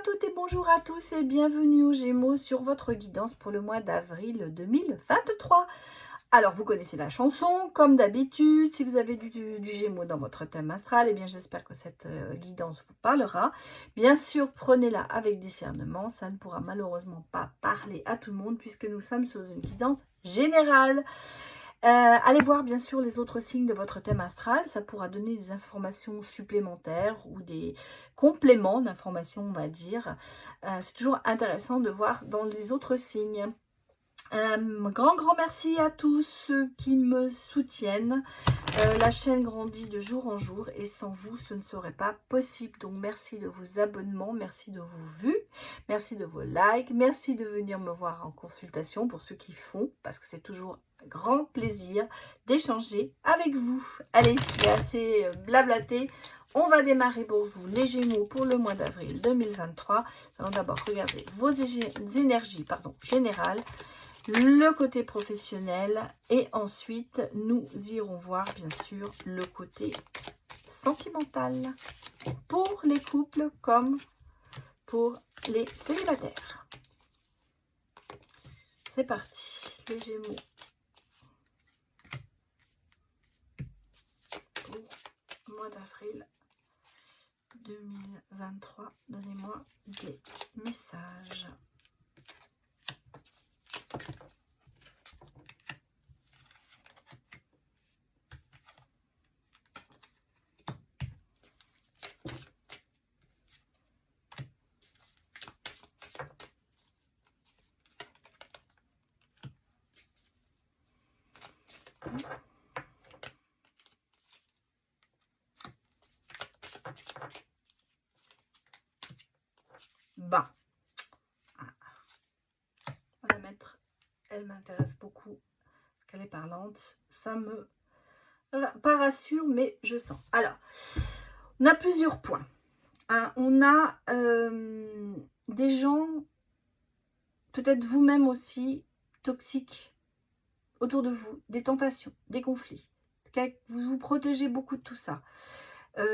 toutes et bonjour à tous et bienvenue aux Gémeaux sur votre guidance pour le mois d'avril 2023. Alors, vous connaissez la chanson, comme d'habitude. Si vous avez du Gémeaux dans votre thème astral, eh bien, j'espère que cette guidance vous parlera. Bien sûr, prenez-la avec discernement. Ça ne pourra malheureusement pas parler à tout le monde puisque nous sommes sous une guidance générale. Allez voir bien sûr les autres signes de votre thème astral, ça pourra donner des informations supplémentaires ou des compléments d'informations, on va dire. C'est toujours intéressant de voir dans les autres signes. Grand merci à tous ceux qui me soutiennent. La chaîne grandit de jour en jour et sans vous, ce ne serait pas possible. Donc, merci de vos abonnements, merci de vos vues, merci de vos likes, merci de venir me voir en consultation pour ceux qui font, parce que c'est toujours un grand plaisir d'échanger avec vous. Allez, j'ai assez blablaté. On va démarrer pour vous les Gémeaux pour le mois d'avril 2023. Nous allons d'abord regarder vos énergies générales, le côté professionnel et ensuite nous irons voir bien sûr le côté sentimental pour les couples comme pour les célibataires. C'est parti, les Gémeaux pour le mois d'avril 2023. Donnez-moi des messages. Bah, on va la mettre, elle m'intéresse beaucoup, qu'elle est parlante, ça me pas rassure, mais je sens. Alors, on a plusieurs points. Hein, on a des gens, peut-être vous-même aussi, toxiques autour de vous, des tentations, des conflits. Vous vous protégez beaucoup de tout ça.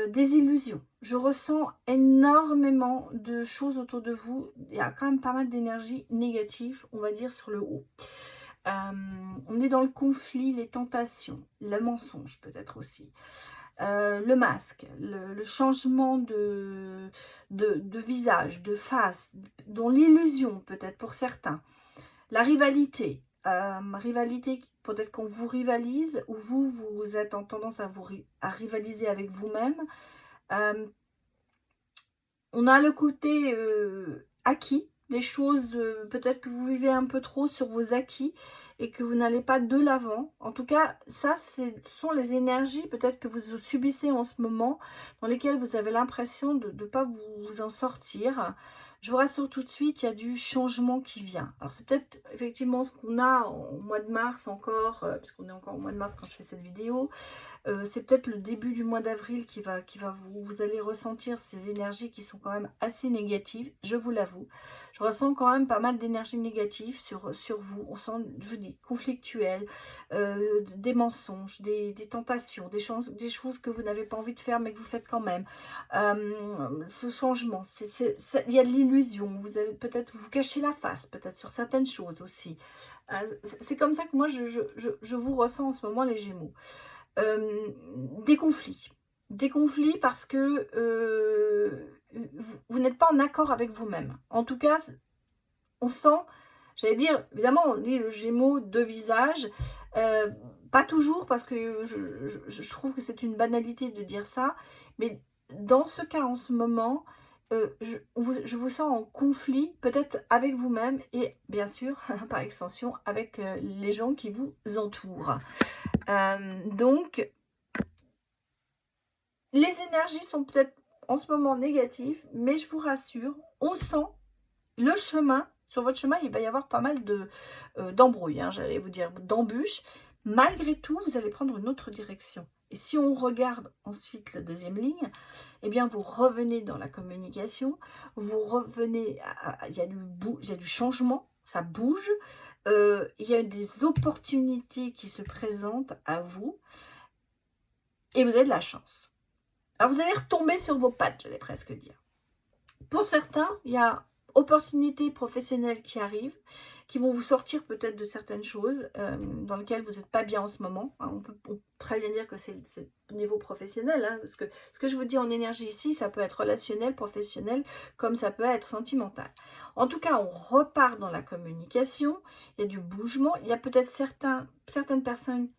Des illusions. Je ressens énormément de choses autour de vous. Il y a quand même pas mal d'énergie négative, on va dire, sur le haut. On est dans le conflit, les tentations, le mensonge peut-être aussi. Le masque, le changement de visage, de face, dans l'illusion peut-être pour certains. La rivalité, peut-être qu'on vous rivalise ou vous êtes en tendance à rivaliser avec vous-même. On a le côté acquis, des choses, peut-être que vous vivez un peu trop sur vos acquis et que vous n'allez pas de l'avant. En tout cas, ça, ce sont les énergies peut-être que vous subissez en ce moment, dans lesquelles vous avez l'impression de ne pas vous en sortir. Je vous rassure tout de suite, il y a du changement qui vient. Alors, c'est peut-être effectivement ce qu'on a au mois de mars encore, parce qu'on est encore au mois de mars quand je fais cette vidéo. C'est peut-être le début du mois d'avril vous allez ressentir ces énergies qui sont quand même assez négatives, je vous l'avoue. Je ressens quand même pas mal d'énergie négative sur vous. On sent, je vous dis, conflictuel, des mensonges, des tentations, des choses que vous n'avez pas envie de faire mais que vous faites quand même. Ce changement, il y a de l'illusion. Vous allez peut-être vous cacher la face, peut-être sur certaines choses aussi. C'est comme ça que moi je vous ressens en ce moment, les Gémeaux. Des conflits parce que vous n'êtes pas en accord avec vous-même. En tout cas, on sent, j'allais dire, évidemment, on dit le Gémeaux, deux visages, pas toujours parce que je trouve que c'est une banalité de dire ça, mais dans ce cas en ce moment, je vous sens en conflit, peut-être avec vous-même et bien sûr, par extension, avec les gens qui vous entourent. Donc, les énergies sont peut-être en ce moment négatives, mais je vous rassure, on sent le chemin. Sur votre chemin, il va y avoir pas mal d'embrouilles, hein, j'allais vous dire, d'embûches. Malgré tout, vous allez prendre une autre direction. Et si on regarde ensuite la deuxième ligne, eh bien, vous revenez dans la communication, vous revenez, il y a du changement, ça bouge, il y a des opportunités qui se présentent à vous, et vous avez de la chance. Alors, vous allez retomber sur vos pattes, j'allais presque dire. Pour certains, il y a opportunités professionnelles qui arrivent, qui vont vous sortir peut-être de certaines choses dans lesquelles vous n'êtes pas bien en ce moment. Hein. On peut très bien dire que c'est au niveau professionnel, hein, parce que ce que je vous dis en énergie ici, ça peut être relationnel, professionnel, comme ça peut être sentimental. En tout cas, on repart dans la communication, il y a du mouvement, il y a peut-être certaines personnes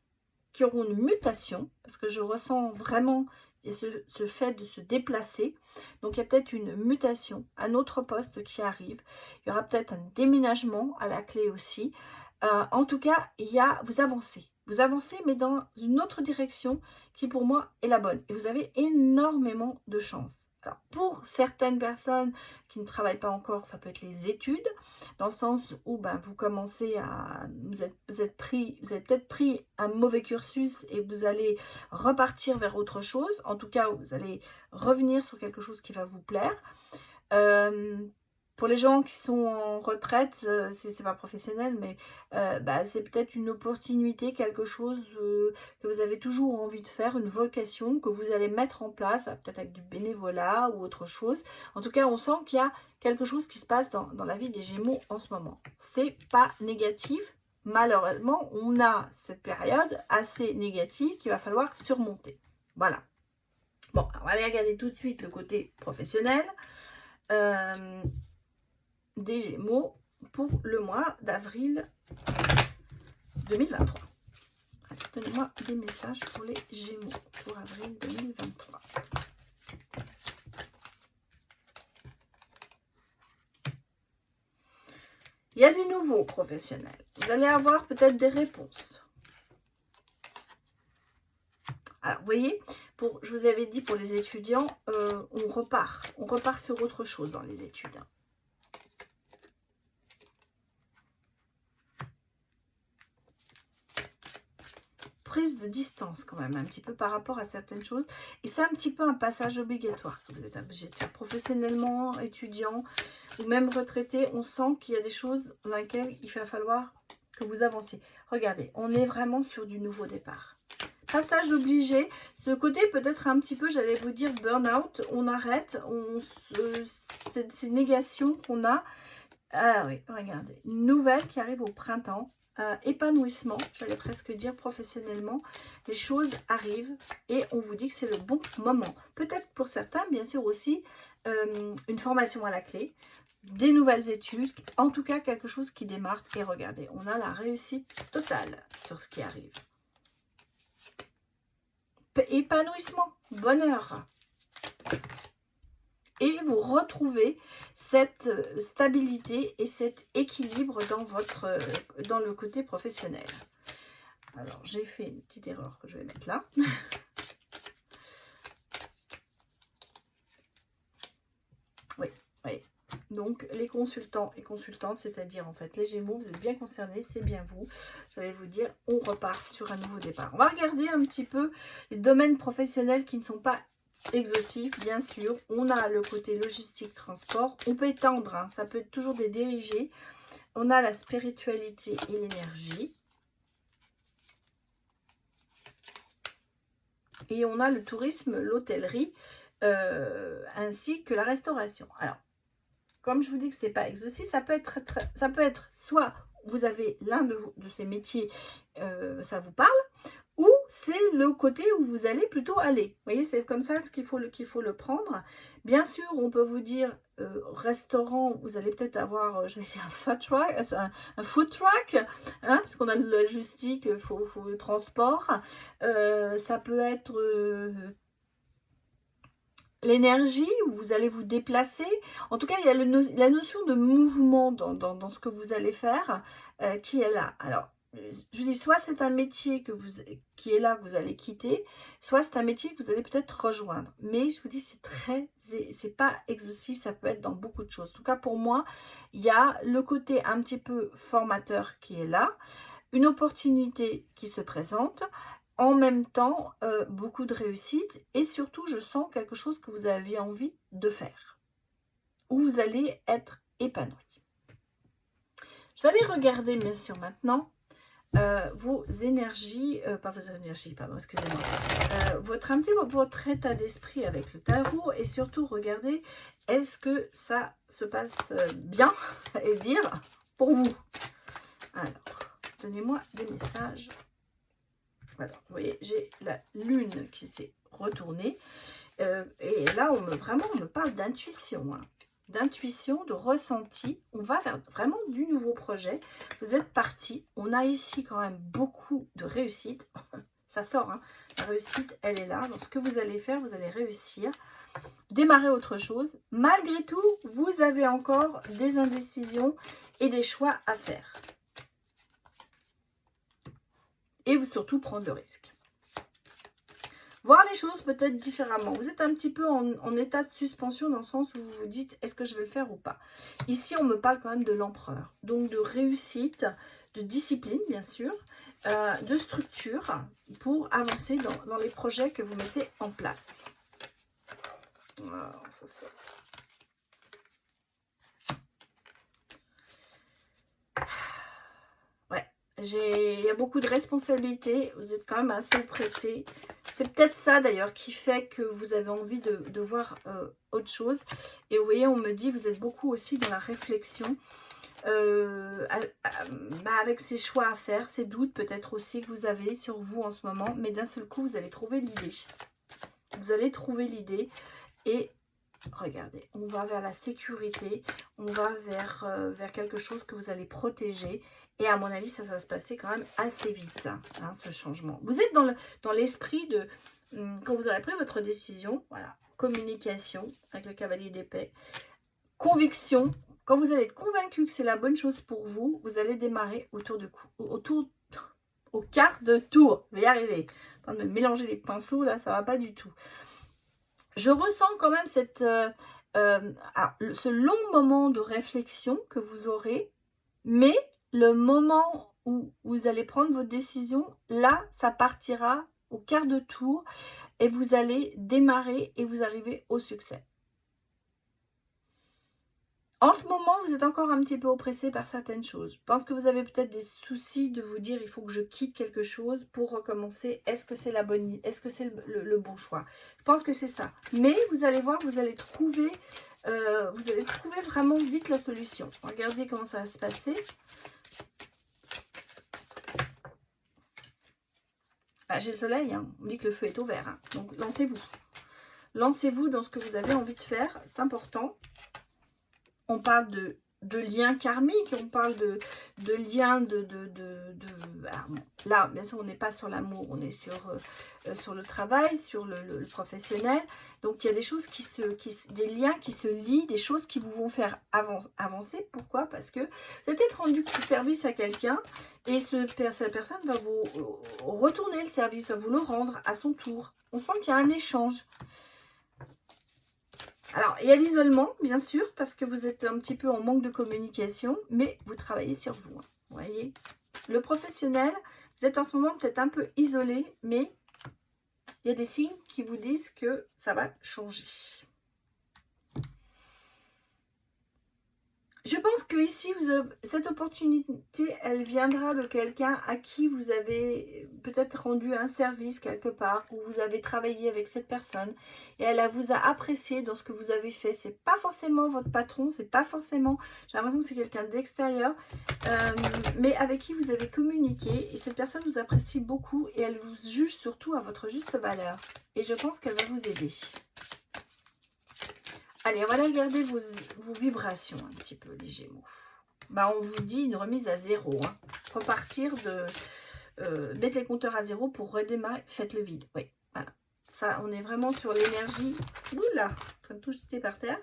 qui auront une mutation, parce que je ressens vraiment ce fait de se déplacer. Donc, il y a peut-être une mutation, un autre poste qui arrive. Il y aura peut-être un déménagement à la clé aussi. En tout cas, vous avancez. Vous avancez, mais dans une autre direction qui, pour moi, est la bonne. Et vous avez énormément de chance. Alors, pour certaines personnes qui ne travaillent pas encore, ça peut être les études, dans le sens où vous commencez à... Vous avez peut-être pris un mauvais cursus et vous allez repartir vers autre chose. En tout cas, vous allez revenir sur quelque chose qui va vous plaire. Pour les gens qui sont en retraite, c'est pas professionnel, mais c'est peut-être une opportunité, quelque chose que vous avez toujours envie de faire, une vocation que vous allez mettre en place, peut-être avec du bénévolat ou autre chose. En tout cas, on sent qu'il y a quelque chose qui se passe dans la vie des Gémeaux en ce moment. C'est pas négatif. Malheureusement, on a cette période assez négative qu'il va falloir surmonter. Voilà. Bon, on va aller regarder tout de suite le côté professionnel des Gémeaux pour le mois d'avril 2023. Donnez-moi des messages pour les Gémeaux pour avril 2023. Il y a du nouveau professionnel. Vous allez avoir peut-être des réponses. Alors, vous voyez, je vous avais dit pour les étudiants, on repart sur autre chose dans les études. Prise de distance quand même, un petit peu par rapport à certaines choses. Et c'est un petit peu un passage obligatoire que vous êtes obligé de faire professionnellement, étudiant ou même retraité. On sent qu'il y a des choses dans lesquelles il va falloir que vous avanciez. Regardez, on est vraiment sur du nouveau départ. Passage obligé, ce côté peut-être un petit peu, j'allais vous dire, burn-out, on arrête, ces négations qu'on a. Ah oui, regardez, une nouvelle qui arrive au printemps, épanouissement, j'allais presque dire professionnellement, les choses arrivent et on vous dit que c'est le bon moment. Peut-être pour certains, bien sûr aussi, une formation à la clé, des nouvelles études, en tout cas quelque chose qui démarre. Et regardez, on a la réussite totale sur ce qui arrive. Épanouissement, bonheur. Et vous retrouvez cette stabilité et cet équilibre dans le côté professionnel. Alors, j'ai fait une petite erreur que je vais mettre là. Oui, oui. Donc, les consultants et consultantes, c'est-à-dire en fait les Gémeaux, vous êtes bien concernés, c'est bien vous. J'allais vous dire, on repart sur un nouveau départ. On va regarder un petit peu les domaines professionnels qui ne sont pas exhaustifs, bien sûr. On a le côté logistique, transport. On peut étendre, hein, ça peut être toujours des dérivés. On a la spiritualité et l'énergie. Et on a le tourisme, l'hôtellerie, ainsi que la restauration. Alors, comme je vous dis que ce n'est pas exhaustif, ça peut être soit vous avez l'un de ces métiers, ça vous parle, ou c'est le côté où vous allez plutôt aller. Vous voyez, c'est comme ça qu'il faut le prendre. Bien sûr, on peut vous dire restaurant, vous allez peut-être avoir un food truck, hein, parce qu'on a le logistique, il faut le transport. Ça peut être l'énergie, où vous allez vous déplacer. En tout cas, il y a la notion de mouvement dans ce que vous allez faire qui est là. Alors, je dis, soit c'est un métier qui est là, que vous allez quitter, soit c'est un métier que vous allez peut-être rejoindre. Mais je vous dis, c'est pas exhaustif, ça peut être dans beaucoup de choses. En tout cas, pour moi, il y a le côté un petit peu formateur qui est là, une opportunité qui se présente, en même temps, beaucoup de réussite et surtout, je sens quelque chose que vous aviez envie de faire, où vous allez être épanoui. Je vais aller regarder, bien sûr, maintenant, vos énergies, pas vos énergies, pardon, excusez-moi, votre état d'esprit avec le tarot, et surtout regardez, est-ce que ça se passe bien, et dire, pour vous. Alors, donnez-moi des messages. Voilà, vous voyez, j'ai la lune qui s'est retournée, et là, vraiment, on me parle d'intuition, hein. D'intuition, de ressenti. On va vers vraiment du nouveau projet. Vous êtes parti. On a ici quand même beaucoup de réussite. Ça sort, hein. La réussite, elle est là. Donc, ce que vous allez faire, vous allez réussir. Démarrer autre chose. Malgré tout, vous avez encore des indécisions et des choix à faire. Et vous surtout prendre le risque. Voir les choses peut-être différemment. Vous êtes un petit peu en état de suspension dans le sens où vous vous dites, est-ce que je vais le faire ou pas? Ici, on me parle quand même de l'empereur. Donc, de réussite, de discipline, bien sûr, de structure pour avancer dans les projets que vous mettez en place. Alors, ça se... Ouais, il y a beaucoup de responsabilités. Vous êtes quand même assez pressé. C'est peut-être ça d'ailleurs qui fait que vous avez envie de voir autre chose. Et vous voyez, on me dit, vous êtes beaucoup aussi dans la réflexion. Avec ces choix à faire, ces doutes peut-être aussi que vous avez sur vous en ce moment. Mais d'un seul coup, vous allez trouver l'idée. Vous allez trouver l'idée. Et regardez, on va vers la sécurité. On va vers quelque chose que vous allez protéger. Et à mon avis, ça va se passer quand même assez vite, hein, ce changement. Vous êtes dans l'esprit de, quand vous aurez pris votre décision, voilà, communication avec le cavalier d'épée, conviction. Quand vous allez être convaincu que c'est la bonne chose pour vous, vous allez démarrer au quart de tour. Je vais y arriver. En train de me mélanger les pinceaux, là, ça va pas du tout. Je ressens quand même ce long moment de réflexion que vous aurez, mais le moment où vous allez prendre votre décision, là, ça partira au quart de tour et vous allez démarrer et vous arrivez au succès. En ce moment, vous êtes encore un petit peu oppressé par certaines choses. Je pense que vous avez peut-être des soucis de vous dire, il faut que je quitte quelque chose pour recommencer. Est-ce que c'est la bonne, est-ce que c'est le bon choix? Je pense que c'est ça. Mais vous allez voir, vous allez trouver vraiment vite la solution. Regardez comment ça va se passer. Ah, j'ai le soleil, hein. On dit que le feu est au vert, hein. Donc lancez-vous. Lancez-vous dans ce que vous avez envie de faire, c'est important. On parle de liens karmiques, on parle de liens alors, là, bien sûr, on n'est pas sur l'amour, on est sur le travail, sur le professionnel. Donc, il y a des choses des liens qui se lient, des choses qui vous vont faire avancer. Pourquoi? Parce que vous avez peut-être rendu service à quelqu'un et cette personne va vous retourner le service, va vous le rendre à son tour. On sent qu'il y a un échange. Alors, il y a l'isolement, bien sûr, parce que vous êtes un petit peu en manque de communication, mais vous travaillez sur vous. Hein, vous voyez, le professionnel, vous êtes en ce moment peut-être un peu isolé, mais il y a des signes qui vous disent que ça va changer. Je pense que ici, cette opportunité, elle viendra de quelqu'un à qui vous avez peut-être rendu un service quelque part, où vous avez travaillé avec cette personne, et elle vous a apprécié dans ce que vous avez fait. C'est pas forcément votre patron, c'est pas forcément, j'ai l'impression que c'est quelqu'un d'extérieur, mais avec qui vous avez communiqué, et cette personne vous apprécie beaucoup, et elle vous juge surtout à votre juste valeur. Et je pense qu'elle va vous aider. Allez, on va aller regarder vos vibrations un petit peu, les Gémeaux. Bah, on vous dit une remise à zéro. Hein. Repartir mettre les compteurs à zéro pour redémarrer. Faites le vide. Oui, voilà. Ça, on est vraiment sur l'énergie. Oula, en train de tout jeter par terre.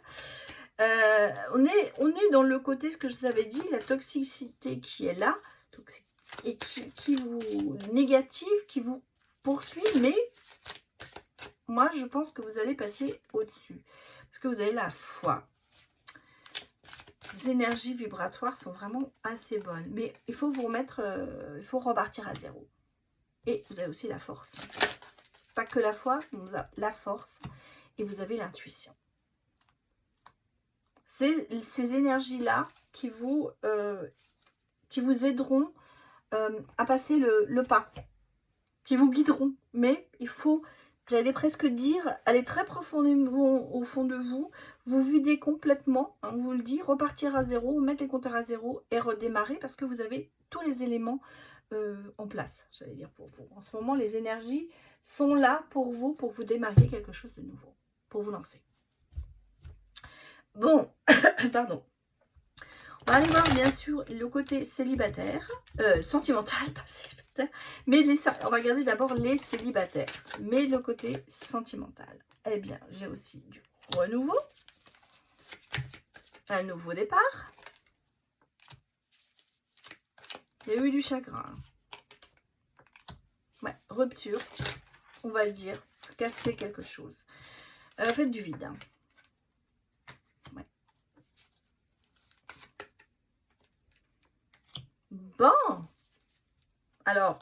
On est dans le côté, ce que je vous avais dit, la toxicité qui est là. Et qui vous négative, qui vous poursuit. Mais moi, je pense que vous allez passer au-dessus. Parce que vous avez la foi. Les énergies vibratoires sont vraiment assez bonnes. Mais il faut vous remettre, il faut repartir à zéro. Et vous avez aussi la force. Pas que la foi, vous avez la force. Et vous avez l'intuition. C'est ces énergies-là qui vous aideront à passer le pas, qui vous guideront. Mais il faut, j'allais presque dire, aller très profondément au fond de vous, vous vider complètement, hein, on vous le dit, repartir à zéro, mettre les compteurs à zéro et redémarrer parce que vous avez tous les éléments en place, j'allais dire pour vous. En ce moment, les énergies sont là pour vous démarrer quelque chose de nouveau, pour vous lancer. Bon, pardon. On va aller voir bien sûr le côté célibataire, sentimental, pas célibataire, mais on va regarder d'abord les célibataires, mais le côté sentimental. Eh bien, j'ai aussi du renouveau, un nouveau départ. Il y a eu du chagrin. Ouais, rupture, on va dire, casser quelque chose. Faites du vide. Hein. Ouais. Bon, alors,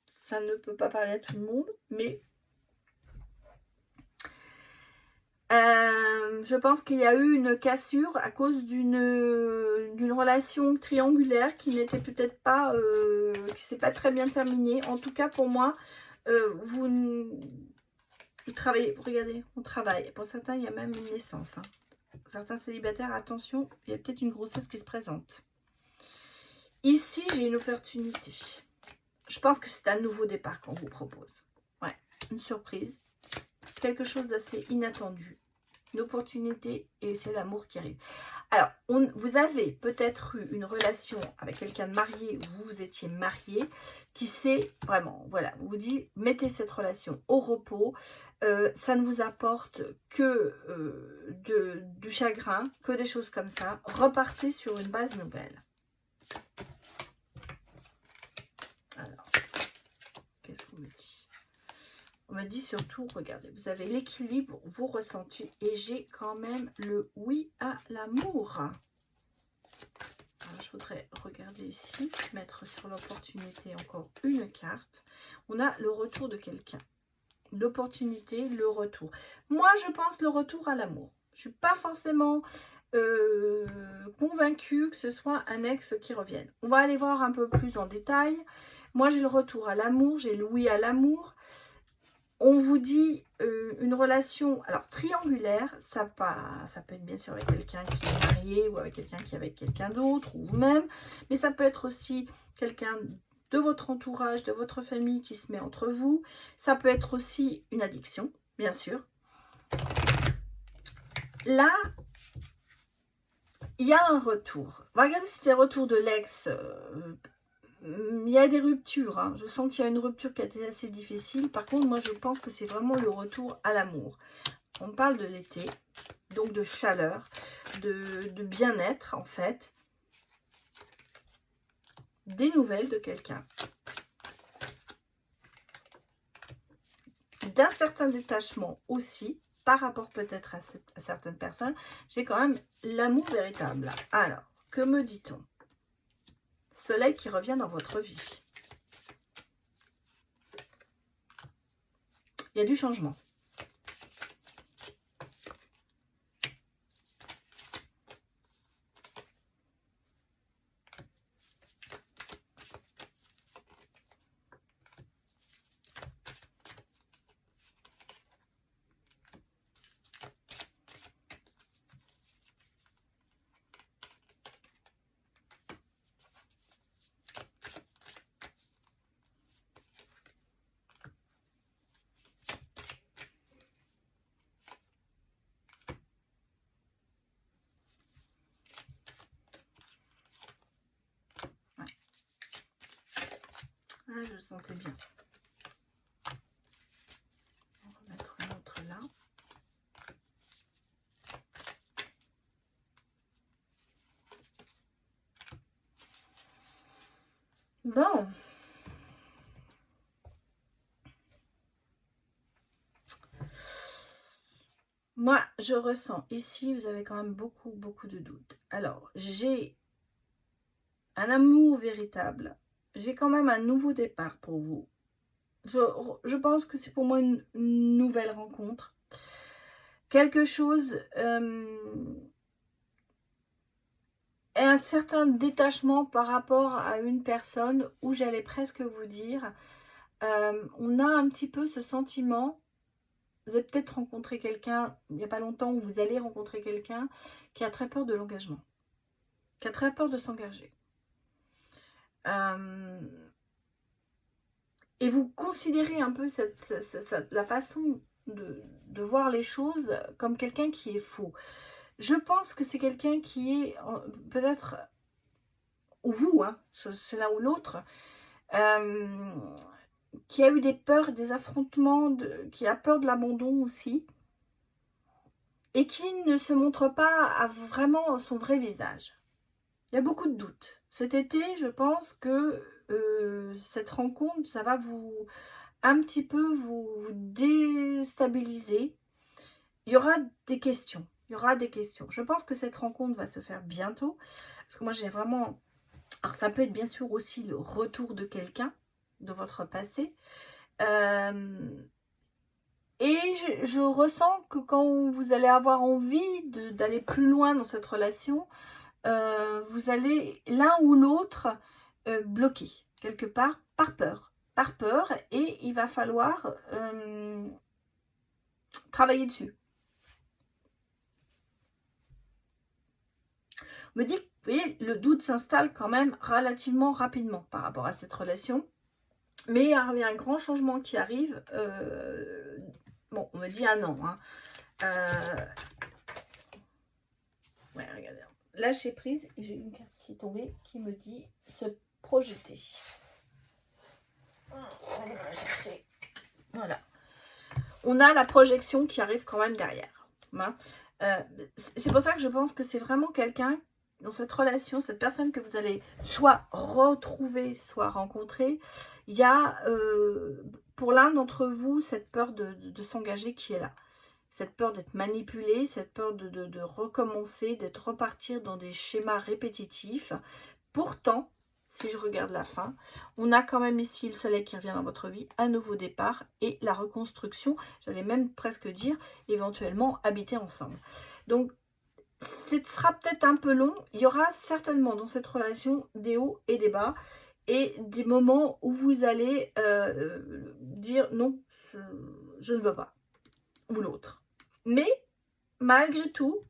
ça ne peut pas parler à tout le monde, mais je pense qu'il y a eu une cassure à cause d'une relation triangulaire qui n'était peut-être pas, qui s'est pas très bien terminée. En tout cas, pour moi, vous travaillez, regardez, on travaille. Pour certains, il y a même une naissance. Hein. Certains célibataires, attention, il y a peut-être une grossesse qui se présente. Ici, j'ai une opportunité. Je pense que c'est un nouveau départ qu'on vous propose. Ouais, une surprise. Quelque chose d'assez inattendu. Une opportunité et c'est l'amour qui arrive. Alors, vous avez peut-être eu une relation avec quelqu'un de marié, vous étiez marié, qui sait vraiment, voilà, vous dit, mettez cette relation au repos, ça ne vous apporte que du chagrin, que des choses comme ça, repartez sur une base nouvelle. Alors, qu'est-ce qu'on me dit ? On me dit surtout, regardez, vous avez l'équilibre, vous ressentez, et j'ai quand même le oui à l'amour. Je voudrais regarder ici, mettre sur l'opportunité encore une carte. On a le retour de quelqu'un. L'opportunité, le retour. Moi, je pense le retour à l'amour. Je ne suis pas forcément convaincue que ce soit un ex qui revienne. On va aller voir un peu plus en détail. Moi, j'ai le retour à l'amour, j'ai le oui à l'amour. On vous dit une relation, alors triangulaire, ça peut être bien sûr avec quelqu'un qui est marié ou avec quelqu'un qui est avec quelqu'un d'autre ou vous-même, mais ça peut être aussi quelqu'un de votre entourage, de votre famille qui se met entre vous. Ça peut être aussi une addiction, bien sûr. Là, il y a un retour. On va regarder si c'est le retour de l'ex. Il y a des ruptures, hein. Je sens qu'il y a une rupture qui a été assez difficile. Par contre, moi, je pense que c'est vraiment le retour à l'amour. On parle de l'été, donc de chaleur, de bien-être, en fait. Des nouvelles de quelqu'un. D'un certain détachement aussi, par rapport peut-être à certaines personnes. J'ai quand même l'amour véritable. Alors, que me dit-on ? Soleil qui revient dans votre vie. Il y a du changement. Ah, je le sentais bien. On va mettre une autre là. Bon. Moi, je ressens ici, vous avez quand même beaucoup de doutes. Alors, j'ai un amour véritable. J'ai quand même un nouveau départ pour vous. Je pense que c'est pour moi une nouvelle rencontre. Quelque chose un certain détachement par rapport à une personne où j'allais presque vous dire, on a un petit peu ce sentiment, vous avez peut-être rencontré quelqu'un il n'y a pas longtemps, ou vous allez rencontrer quelqu'un qui a très peur de l'engagement, qui a très peur de s'engager. Et vous considérez un peu la façon de voir les choses comme quelqu'un qui est faux. Je pense que c'est quelqu'un qui est peut-être, ou vous, hein, c'est l'un ou l'autre, qui a eu des peurs, des affrontements, qui a peur de l'abandon aussi, et qui ne se montre pas à vraiment son vrai visage. Il y a beaucoup de doutes. Cet été, je pense que cette rencontre, ça va un petit peu vous déstabiliser. Il y aura des questions. Il y aura des questions. Je pense que cette rencontre va se faire bientôt. Parce que moi, j'ai vraiment... Alors, ça peut être bien sûr aussi le retour de quelqu'un de votre passé. Et je ressens que quand vous allez avoir envie d'aller plus loin dans cette relation, vous allez l'un ou l'autre bloquer quelque part par peur. Par peur, et il va falloir travailler dessus. On me dit, vous voyez, le doute s'installe quand même relativement rapidement par rapport à cette relation. Mais il y a un grand changement qui arrive. Bon, on me dit un an. Hein. Ouais, regardez. Lâcher prise. Et j'ai une carte qui est tombée qui me dit se projeter. Allez, on va chercher. Voilà. On a la projection qui arrive quand même derrière. Hein. C'est pour ça que je pense que c'est vraiment quelqu'un dans cette relation, cette personne que vous allez soit retrouver, soit rencontrer. Il y a pour l'un d'entre vous cette peur de s'engager qui est là. Cette peur d'être manipulé, cette peur de recommencer, d'être repartir dans des schémas répétitifs. Pourtant, si je regarde la fin, on a quand même ici le soleil qui revient dans votre vie, un nouveau départ et la reconstruction, j'allais même presque dire, éventuellement habiter ensemble. Donc, ce sera peut-être un peu long, il y aura certainement dans cette relation des hauts et des bas, et des moments où vous allez dire non, je ne veux pas, ou l'autre. Mais, malgré tout,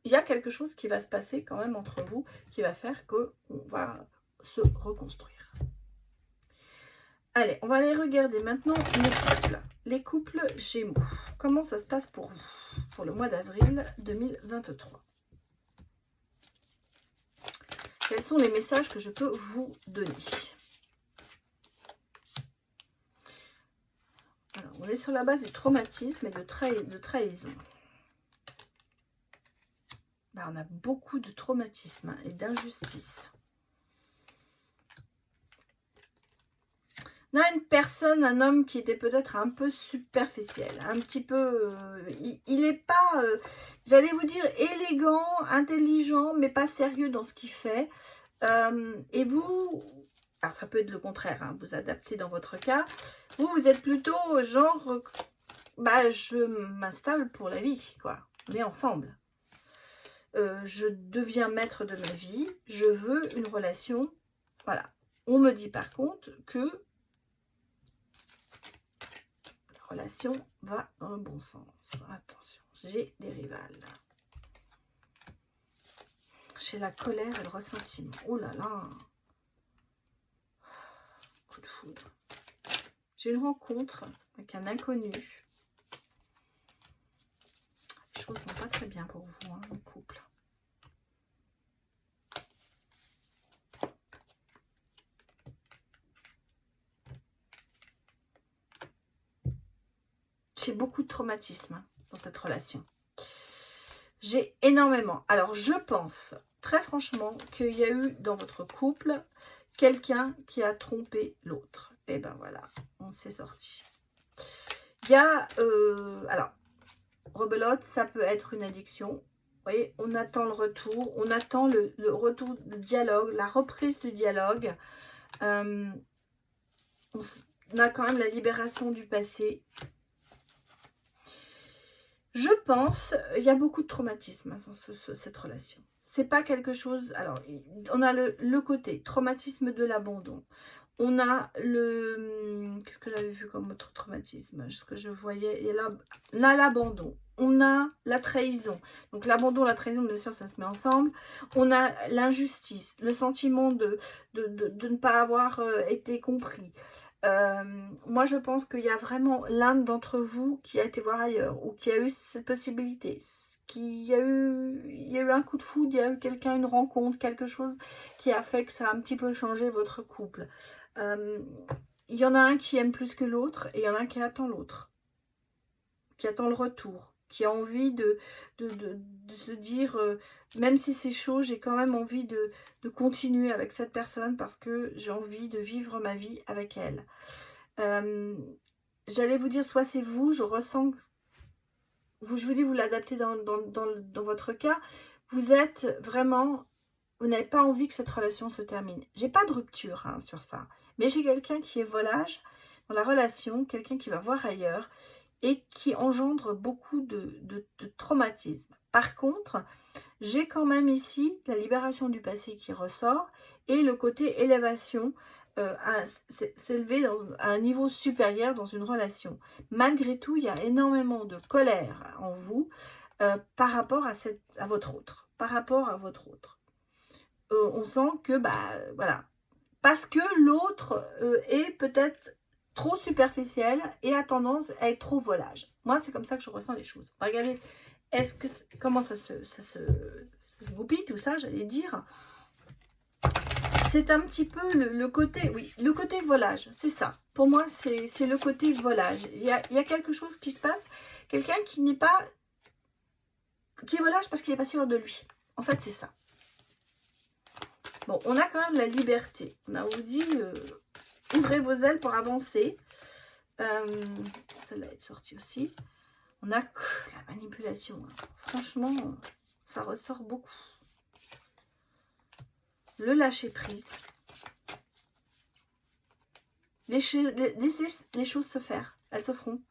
il y a quelque chose qui va se passer quand même entre vous, qui va faire qu'on va se reconstruire. Allez, on va aller regarder maintenant les couples. Les couples Gémeaux. Comment ça se passe pour vous pour le mois d'avril 2023? Quels sont les messages que je peux vous donner? Alors, on est sur la base du traumatisme et de trahison. Là, on a beaucoup de traumatisme et d'injustice. On a une personne, un homme qui était peut-être un peu superficiel, un petit peu... il n'est pas, j'allais vous dire, élégant, intelligent, mais pas sérieux dans ce qu'il fait. Et vous, alors ça peut être le contraire, hein, vous adaptez dans votre cas. Vous êtes plutôt genre, bah je m'installe pour la vie, quoi. On est ensemble. Je deviens maître de ma vie, je veux une relation, voilà. On me dit par contre que relation va dans le bon sens. Attention, j'ai des rivales. J'ai la colère et le ressentiment. Oh là là. Coup de foudre. J'ai une rencontre avec un inconnu. Les choses vont pas très bien pour vous, hein, le couple. J'ai beaucoup de traumatisme hein, dans cette relation. J'ai énormément. Alors, je pense, très franchement, qu'il y a eu dans votre couple quelqu'un qui a trompé l'autre. Et ben voilà, on s'est sorti. Il y a, alors, rebelote, ça peut être une addiction. Vous voyez, on attend le retour, on attend le retour du dialogue, la reprise du dialogue. On a quand même la libération du passé. Je pense, il y a beaucoup de traumatisme dans cette relation. c'est pas quelque chose... Alors, on a le côté traumatisme de l'abandon. On a le... Qu'est-ce que j'avais vu comme autre traumatisme? Ce que je voyais, et là l'abandon. On a la trahison. Donc l'abandon, la trahison, bien sûr, ça se met ensemble. On a l'injustice, le sentiment de ne pas avoir été compris. Moi, je pense qu'il y a vraiment l'un d'entre vous qui a été voir ailleurs ou qui a eu cette possibilité. Il y a eu un coup de foudre, il y a eu quelqu'un, une rencontre, quelque chose qui a fait que ça a un petit peu changé votre couple. Il y en a un qui aime plus que l'autre et il y en a un qui attend l'autre, qui attend le retour, qui a envie de se dire, même si c'est chaud, j'ai quand même envie de continuer avec cette personne parce que j'ai envie de vivre ma vie avec elle. J'allais vous dire, soit c'est vous, je ressens, je vous dis, vous l'adaptez dans votre cas, vous êtes vraiment... Vous n'avez pas envie que cette relation se termine. J'ai pas de rupture hein, sur ça. Mais j'ai quelqu'un qui est volage dans la relation, quelqu'un qui va voir ailleurs et qui engendre beaucoup de traumatisme. Par contre, j'ai quand même ici la libération du passé qui ressort et le côté élévation, s'élever à un niveau supérieur dans une relation. Malgré tout, il y a énormément de colère en vous par rapport à votre autre. Par rapport à votre autre. On sent que, voilà, parce que l'autre est peut-être trop superficiel et a tendance à être trop volage. Moi, c'est comme ça que je ressens les choses. Regardez, comment ça se goupille, tout ça, j'allais dire. C'est un petit peu le côté, oui, le côté volage, c'est ça. Pour moi, c'est le côté volage. Il y a quelque chose qui se passe, quelqu'un qui n'est pas, qui est volage parce qu'il n'est pas sûr de lui. En fait, c'est ça. Bon, on a quand même la liberté. On a vous dit, ouvrez vos ailes pour avancer. Celle-là est sortie aussi. On a la manipulation. Hein. Franchement, ça ressort beaucoup. Le lâcher prise. Laissez les choses se faire. Elles se feront.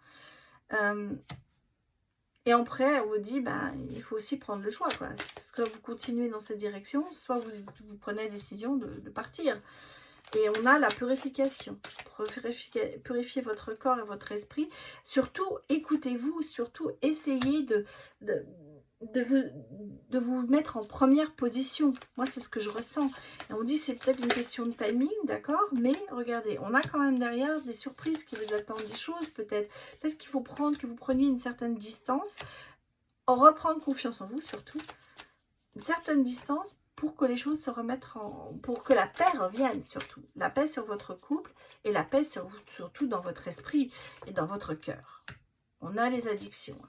Et après, on vous dit, il faut aussi prendre le choix. Soit vous continuez dans cette direction, soit vous prenez la décision de partir. Et on a la purification. Purifier votre corps et votre esprit. Surtout, écoutez-vous. Surtout, essayez de vous mettre en première position. Moi, c'est ce que je ressens. Et on dit c'est peut-être une question de timing, d'accord? Mais regardez, on a quand même derrière des surprises qui vous attendent, des choses peut-être. Peut-être qu'il faut que vous preniez une certaine distance, reprendre confiance en vous surtout, une certaine distance pour que les choses se remettent pour que la paix revienne surtout. La paix sur votre couple et la paix surtout dans votre esprit et dans votre cœur. On a les addictions.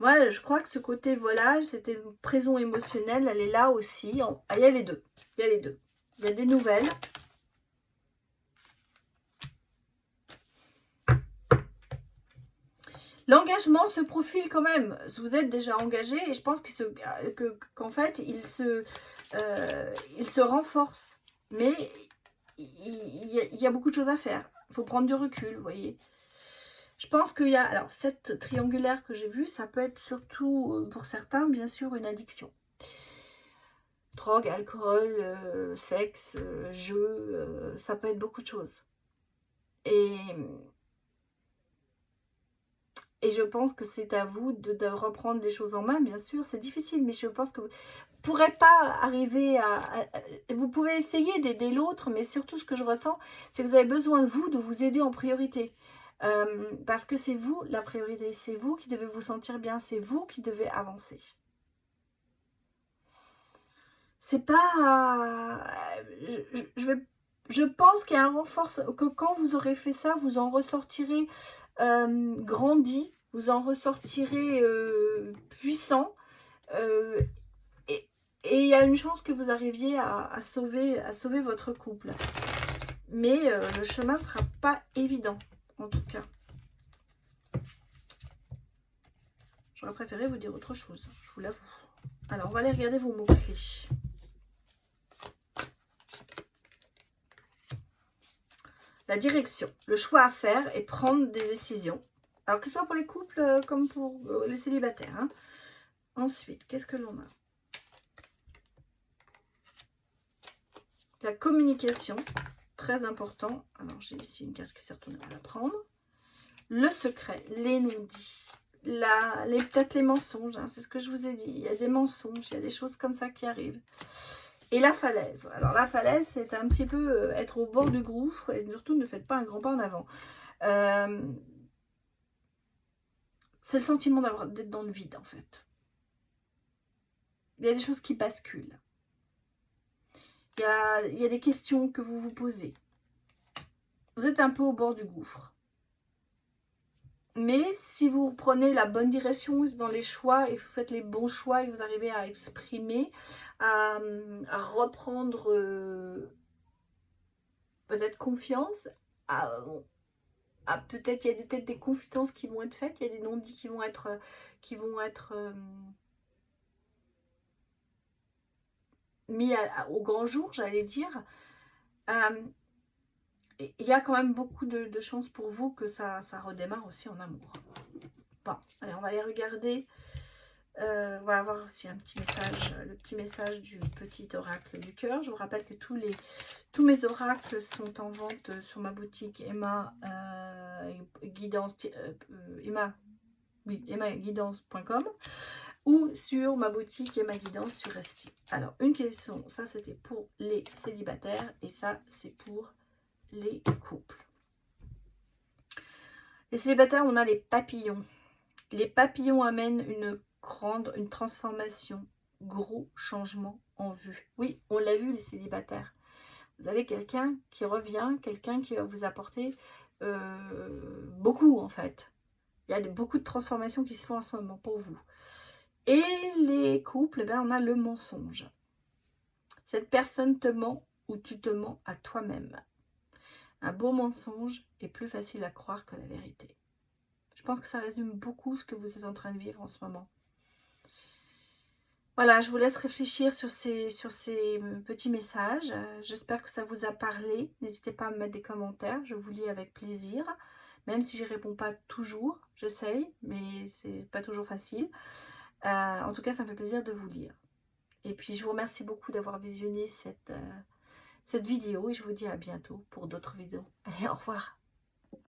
Moi, je crois que ce côté volage, c'était une prison émotionnelle, elle est là aussi. Il y a les deux. Il y a les deux. Il y a des nouvelles. L'engagement se profile quand même. Vous êtes déjà engagé et je pense qu'en fait, il se renforce. Mais il y a beaucoup de choses à faire. Il faut prendre du recul, vous voyez. Je pense qu'il y a, alors cette triangulaire que j'ai vue, ça peut être surtout pour certains, bien sûr, une addiction. Drogue, alcool, sexe, jeu, ça peut être beaucoup de choses. Et je pense que c'est à vous de reprendre des choses en main, bien sûr, c'est difficile, mais je pense que vous ne pourrez pas arriver vous pouvez essayer d'aider l'autre, mais surtout ce que je ressens, c'est que vous avez besoin de vous aider en priorité. Parce que c'est vous la priorité, c'est vous qui devez vous sentir bien, c'est vous qui devez avancer. C'est pas... je pense qu'il y a un renforcement, que quand vous aurez fait ça, vous en ressortirez grandi, vous en ressortirez puissant, et il y a une chance que vous arriviez à sauver votre couple. Mais le chemin ne sera pas évident. En tout cas, j'aurais préféré vous dire autre chose, je vous l'avoue. Alors, on va aller regarder vos mots-clés. La direction, le choix à faire et prendre des décisions. Alors, que ce soit pour les couples comme pour les célibataires. Hein. Ensuite, qu'est-ce que l'on a? La communication, très important. Alors, j'ai ici une carte qui s'est retournée, on va la prendre. Le secret, les non-dits, peut-être les mensonges, hein, c'est ce que je vous ai dit. Il y a des mensonges, il y a des choses comme ça qui arrivent. Et la falaise. Alors, la falaise, c'est un petit peu être au bord du gouffre. Et surtout, ne faites pas un grand pas en avant. C'est le sentiment d'être dans le vide, en fait. Il y a des choses qui basculent. Il y a des questions que vous vous posez. Vous êtes un peu au bord du gouffre. Mais si vous prenez la bonne direction dans les choix et vous faites les bons choix et vous arrivez à exprimer, à reprendre peut-être confiance, peut-être il y a peut-être des confidences qui vont être faites, il y a des non-dits qui vont être mis au grand jour, j'allais dire. Il y a quand même beaucoup de chances pour vous que ça redémarre aussi en amour. Bon, allez, on va aller regarder. On va avoir aussi un petit message, le petit message du petit oracle du cœur. Je vous rappelle que tous mes oracles sont en vente sur ma boutique Emma Guidance, emmaguidance.com ou sur ma boutique Emma Guidance sur Esti. Alors, une question, ça c'était pour les célibataires et ça c'est pour les couples. Les célibataires, on a les papillons. Les papillons amènent une transformation, gros changement en vue. Oui, on l'a vu, les célibataires. Vous avez quelqu'un qui revient, quelqu'un qui va vous apporter beaucoup en fait. Il y a beaucoup de transformations qui se font en ce moment pour vous. Et les couples, ben, on a le mensonge. Cette personne te ment ou tu te mens à toi-même. Un beau mensonge est plus facile à croire que la vérité. Je pense que ça résume beaucoup ce que vous êtes en train de vivre en ce moment. Voilà, je vous laisse réfléchir sur ces petits messages. J'espère que ça vous a parlé. N'hésitez pas à me mettre des commentaires. Je vous lis avec plaisir. Même si je ne réponds pas toujours, j'essaye, mais c'est pas toujours facile. En tout cas, ça me fait plaisir de vous lire. Et puis, je vous remercie beaucoup d'avoir visionné cette vidéo. Et je vous dis à bientôt pour d'autres vidéos. Allez, au revoir.